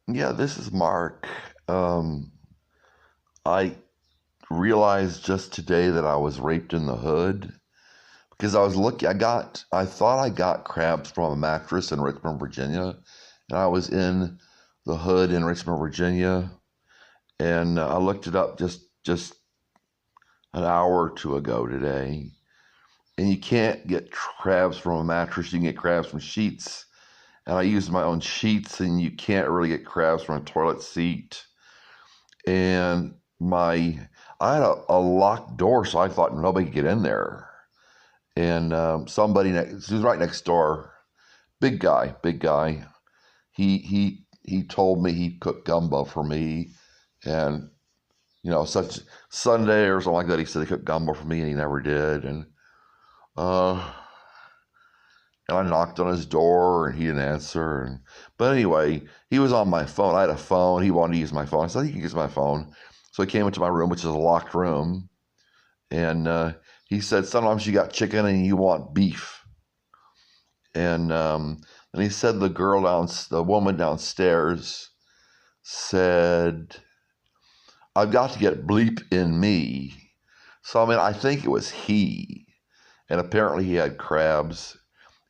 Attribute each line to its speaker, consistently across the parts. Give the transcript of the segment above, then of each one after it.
Speaker 1: Yeah, this is Mark. Um, I realized just today that I was raped in the hood because I was looking. I thought I got crabs from a mattress in Richmond, Virginia, and I was in the hood in Richmond, Virginia, and I looked it up just an hour or two ago today. And you can't get crabs from a mattress. You can get crabs from sheets, and I used my own sheets, and you can't really get crabs from a toilet seat. And I had a locked door, so I thought nobody could get in there. And somebody next, he was right next door, big guy. He told me he cooked gumbo for me, and such Sunday or something like that. He said he cooked gumbo for me, and he never did. Uh, and I knocked on his door, and he didn't answer. But anyway, he was on my phone. I had a phone. He wanted to use my phone. I said, "You can use my phone." So he came into my room, which is a locked room, and he said, "Sometimes you got chicken and you want beef." And he said the woman downstairs said, "I've got to get bleep in me." So I mean, I think it was he, and apparently he had crabs,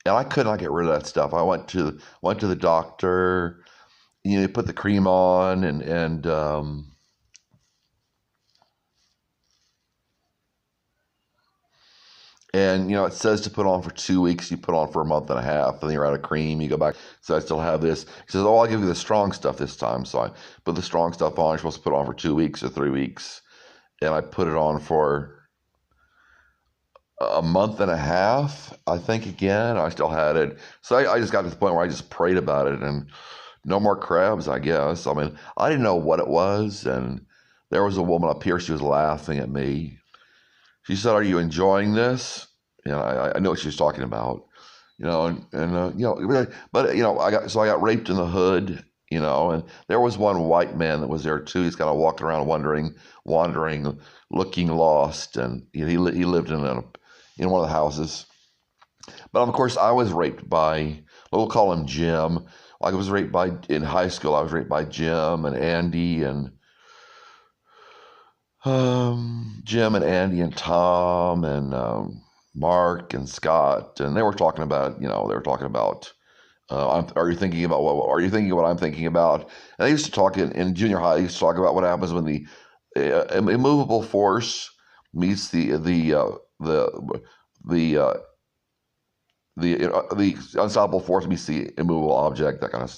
Speaker 1: and I could not get rid of that stuff. I went to the doctor. He put the cream on, and it says to put on for 2 weeks. You put on for a month and a half, and then you're out of cream. You go back. So I still have this. He says, "Oh, I'll give you the strong stuff this time." So I put the strong stuff on. You're supposed to put on for 2 weeks or 3 weeks, and I put it on for a month and a half, I think. Again, I still had it. So I just got to the point where I just prayed about it, and no more crabs, I guess. I mean, I didn't know what it was, and there was a woman up here. She was laughing at me. She said, "Are you enjoying this?" I know what she was talking about, but I got raped in the hood, and there was one white man that was there too. He's kind of walking around wandering, looking lost, and he lived in one of the houses. But of course, I was raped by, we'll call him Jim. I was raped in high school. I was raped by Jim and Andy and Tom and Mark and Scott, and they were talking about, are you thinking about what? Are you thinking what I'm thinking about? And they used to talk in junior high. They used to talk about what happens when the immovable force meets the unstoppable force meets the immovable object, that kind of stuff.